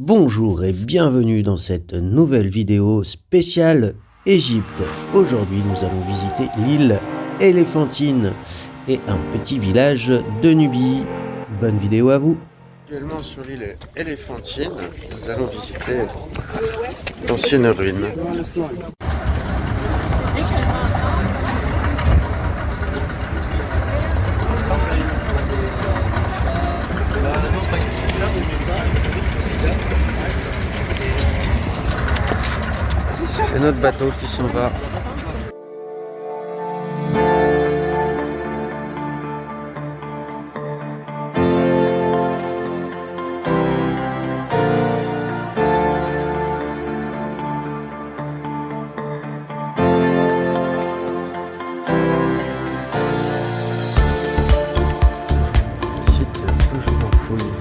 Bonjour et bienvenue dans cette nouvelle vidéo spéciale Égypte. Aujourd'hui nous allons visiter l'île Éléphantine et un petit village de Nubie. Bonne vidéo à vous. Actuellement sur l'île Éléphantine, nous allons visiter l'ancienne ruine. C'est notre bateau qui s'en va. Le site est toujours en fouille.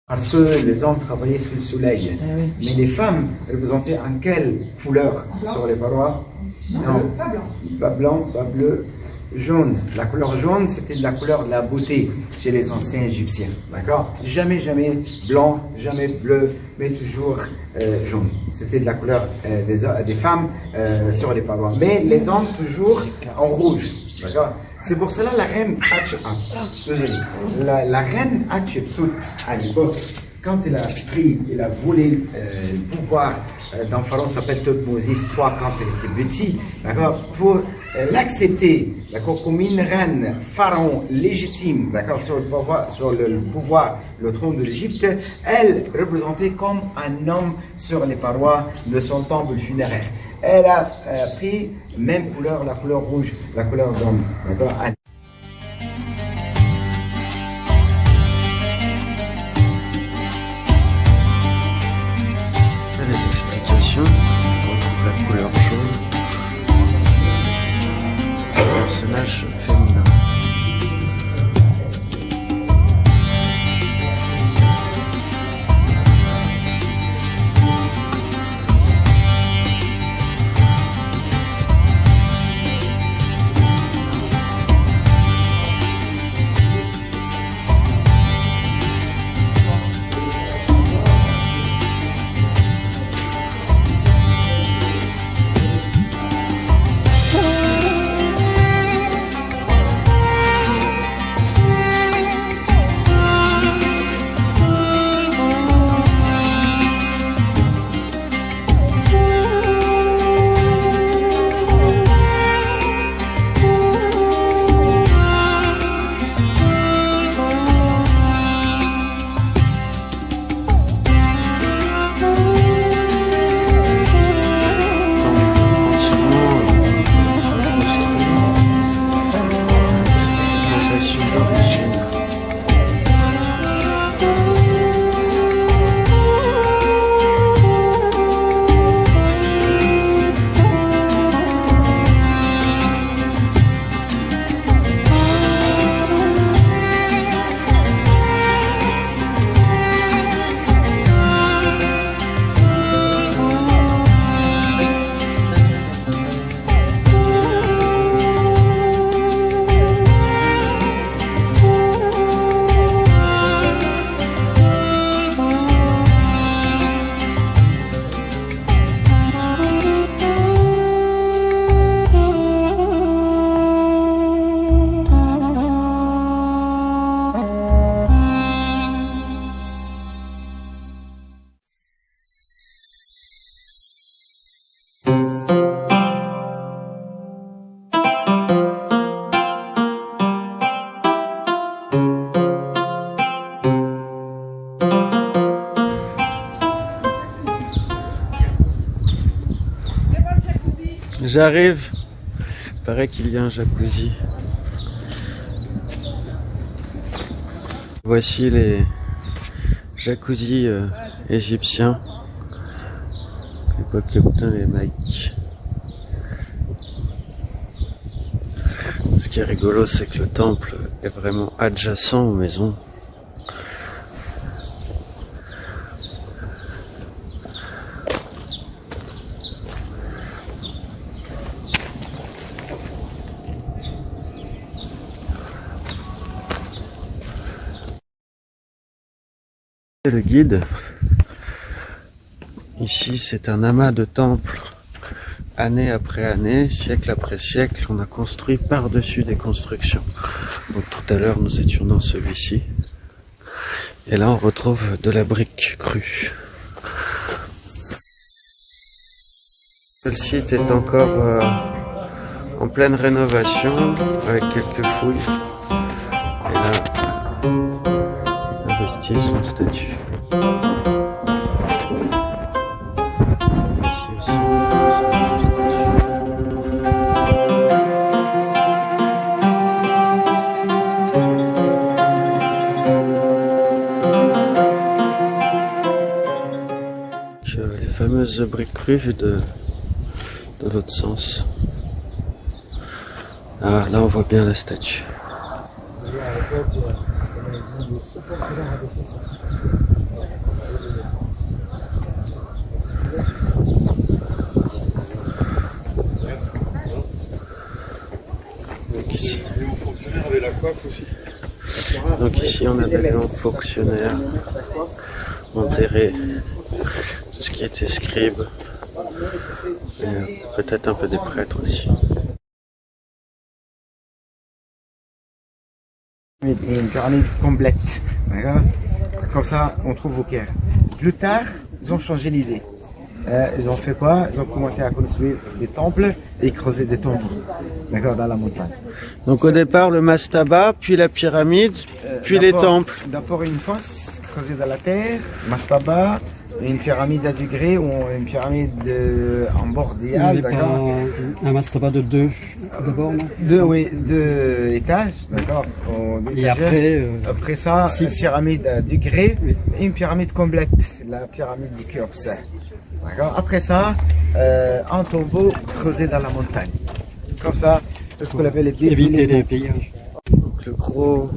Parce que les hommes travaillaient sous le soleil. Mais les femmes représentaient en quelle couleur sur les parois? Non, pas blanc. Pas blanc, pas bleu, jaune. La couleur jaune, c'était la couleur de la beauté chez les anciens Égyptiens. D'accord? Jamais, jamais blanc, jamais bleu, mais toujours jaune. C'était de la couleur des femmes sur les parois. Mais les hommes, toujours en rouge. D'accord? C'est pour cela la reine la reine Hatshepsut, à l'époque, quand elle a pris, elle a volé le pouvoir d'un pharaon qui s'appelle Thutmose III quand elle était petite, d'accord, pour l'accepter, d'accord, comme une reine pharaon légitime, d'accord, sur le pouvoir, le trône de l'Égypte, elle représentait comme un homme sur les parois de son temple funéraire. Elle a pris même couleur, la couleur rouge, la couleur d'homme, d'accord. Les explications, on retrouve la couleur jaune, le personnage féminin. J'arrive. Il paraît qu'il y a un jacuzzi. Voici les jacuzzis égyptiens. L'époque les Mike. Ce qui est rigolo, c'est que le temple est vraiment adjacent aux maisons. Le guide, ici c'est un amas de temples, année après année, siècle après siècle, on a construit par-dessus des constructions. Donc tout à l'heure nous étions dans celui-ci, et là on retrouve de la brique crue. Le site est encore en pleine rénovation, avec quelques fouilles, et là, vestige d'une statue. Ici aussi, les fameuses briques crues vues de l'autre sens. Ah, là on voit bien la statue. Donc ici on avait les hauts fonctionnaires enterrés, tout ce qui était scribe, et peut-être un peu des prêtres aussi. Une pyramide complète, d'accord? Comme ça, on trouve au Caire. Plus tard, ils ont changé l'idée. Ils ont fait quoi? Ils ont commencé à construire des temples et creuser des tombes, d'accord, dans la montagne. Donc au départ, le mastaba, puis la pyramide, puis les temples. D'abord une fosse creusée dans la terre, mastaba, une pyramide à degrés ou une pyramide en bord d'Ial, d'accord. Un mastaba de 2 d'abord, non? Deux étages, d'accord. Et après ça, six. Une pyramide à degrés Oui. et une pyramide complète, la pyramide du Khéops. D'accord. Après ça, un tombeau creusé dans la montagne. Comme ça, c'est ce qu'on appelle les éviter les pillages. Donc le gros,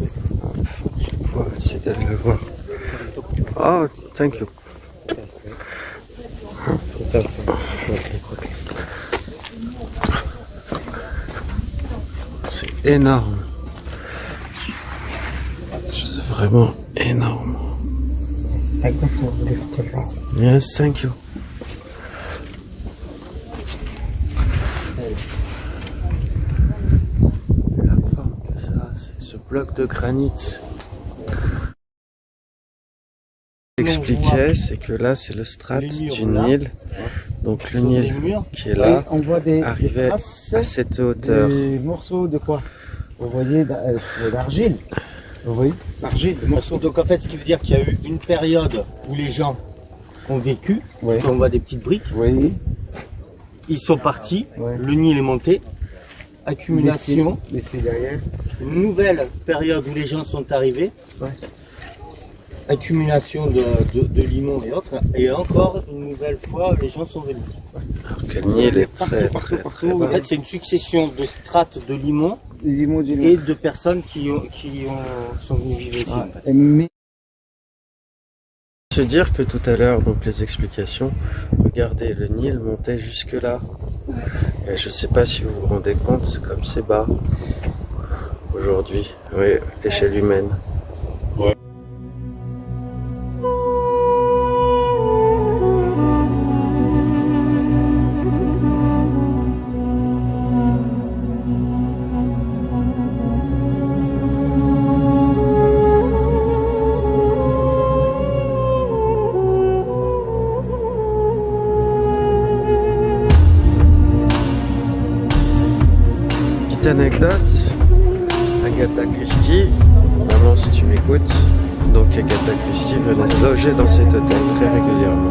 je vais pouvoir essayer d'aller le voir. Oh, thank you. C'est énorme. C'est vraiment énorme. Yes, thank you. La forme que ça, c'est ce bloc de granit. Expliquait, c'est que là c'est le strat du Nil, donc le Nil qui est là, on voit arrivait à cette hauteur. Des morceaux de quoi? Vous voyez d'argile. Vous voyez l'argile, des morceaux. Donc en fait, ce qui veut dire qu'il y a eu une période où les gens ont vécu, Ouais. parce qu'on voit des petites briques, Oui. ils sont partis, Ouais. le Nil est monté, accumulation, Laissez derrière. une nouvelle période où les gens sont arrivés, Ouais. accumulation de limons et autres, et encore une nouvelle fois les gens sont venus. Alors que le Nil est très En bas. fait, c'est une succession de strates de limons Limon du et de personnes sont venues vivre ici. En fait. Mais Se dire que tout à l'heure, donc les explications, regardez, le Nil montait jusque là. Et je sais pas si vous vous rendez compte, c'est comme c'est bas aujourd'hui. Oui, l'échelle humaine. Petite anecdote, Agatha Christie, maman si tu m'écoutes, donc Agatha Christie venait loger dans cet hôtel très régulièrement.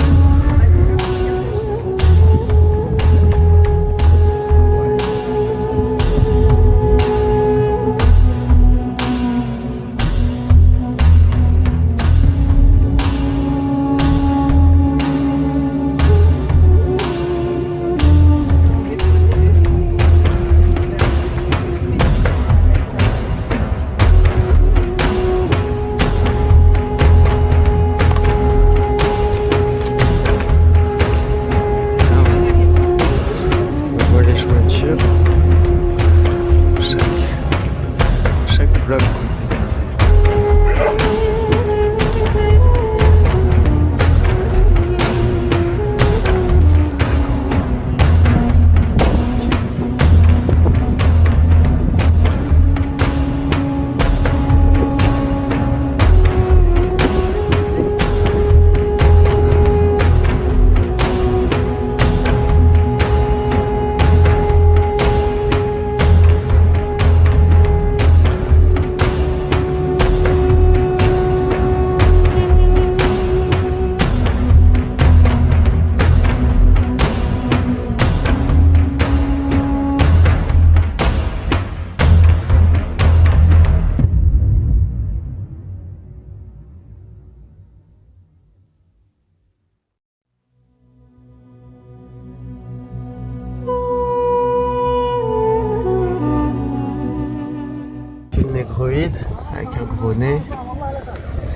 un gros nez.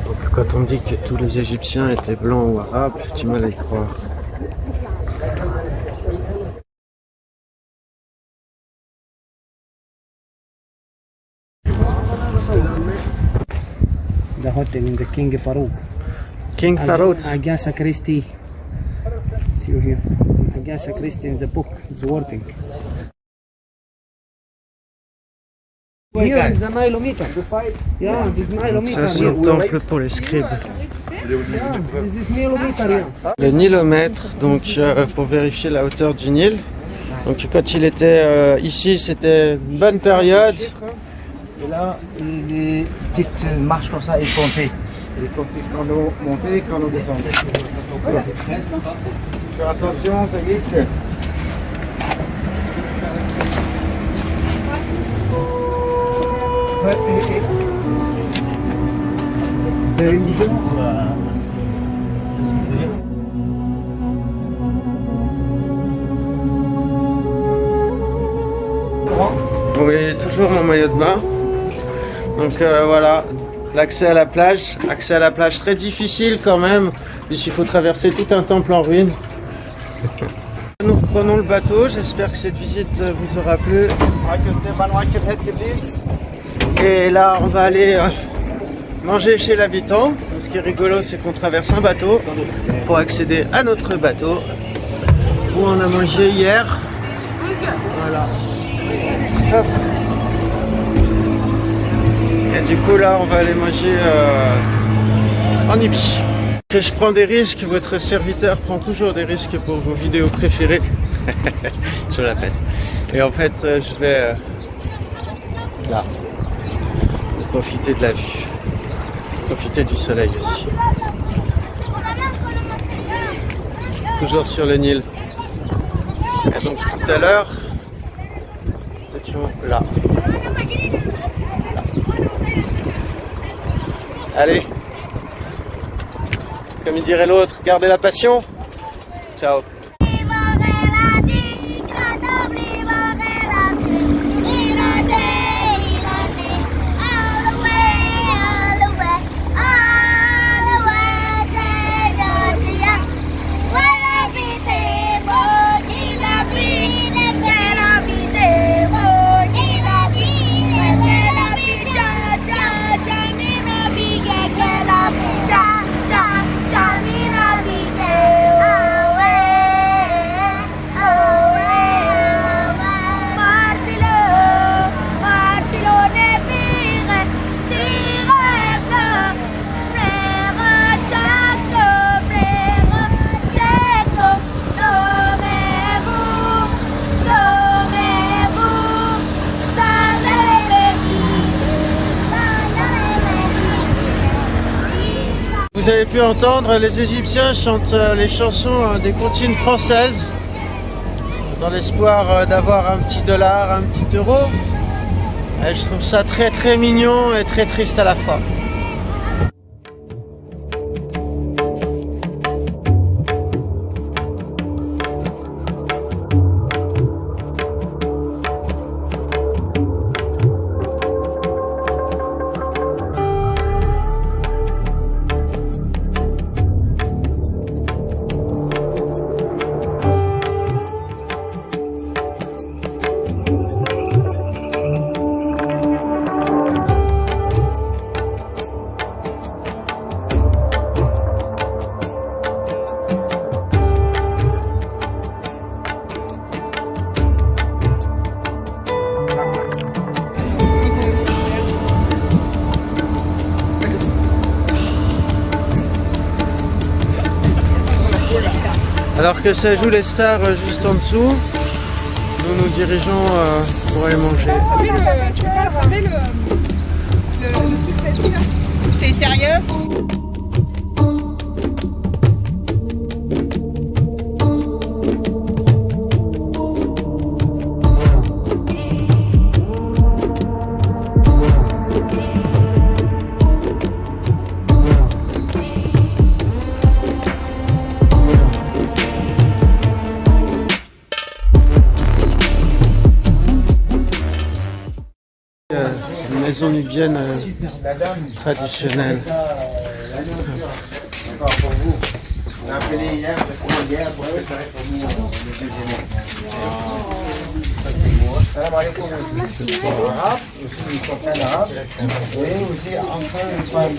Donc quand on me dit que tous les Égyptiens étaient blancs ou arabes, j'ai du mal à y croire. The hotel in the King Farouk. King Farouk. Agatha Christie. See you here. Agatha Christie in the book is working. Here is a Nilometer. Yeah, this Nilometer. Ça c'est un temple pour les scribes. Yeah, this is Nilometer here. Le nilomètre, donc pour vérifier la hauteur du Nil. Donc quand il était ici, c'était une bonne période. Et là, les petites marches comme ça, ils comptaient. Ils comptaient quand nous montons, quand nous descendons. Voilà. Faire attention, ça glisse. Oui, toujours mon maillot de bain. Donc voilà, l'accès à la plage très difficile quand même, puisqu'il faut traverser tout un temple en ruine. Nous reprenons le bateau, j'espère que cette visite vous aura plu. Et là on va aller manger chez l'habitant. Ce qui est rigolo, c'est qu'on traverse un bateau pour accéder à notre bateau où on a mangé hier. Voilà. Hop. Et du coup là on va aller manger en Nubie. Que je prends des risques, votre serviteur prend toujours des risques pour vos vidéos préférées. Je la pète. Et en fait je vais là profiter de la vue. Profiter du soleil aussi. Toujours sur le Nil. Et donc tout à l'heure, nous étions là. Allez, comme il dirait l'autre, gardez la passion. Ciao. Vous avez pu entendre, les Égyptiens chantent les chansons des comptines françaises dans l'espoir d'avoir un petit dollar, un petit euro. Et je trouve ça très très mignon et très triste à la fois. Alors que ça joue les stars juste en dessous, nous nous dirigeons pour aller manger. Tu peux ramer le truc facile là. T'es sérieux? maison nubienne traditionnelle. D'accord, pour vous. On a appelé hier, hier pour préparer pour nous le déjeuner. Salam alaikum aussi. Arabe, aussi une copaine arabe. Et aussi enfin une femme.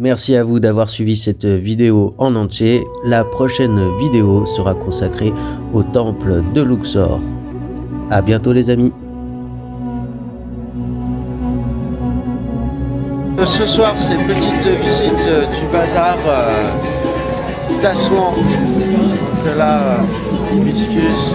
Merci à vous d'avoir suivi cette vidéo en entier. La prochaine vidéo sera consacrée au temple de Luxor. À bientôt les amis. Ce soir, c'est petite visite du bazar d'Assouan. C'est là, hibiscus.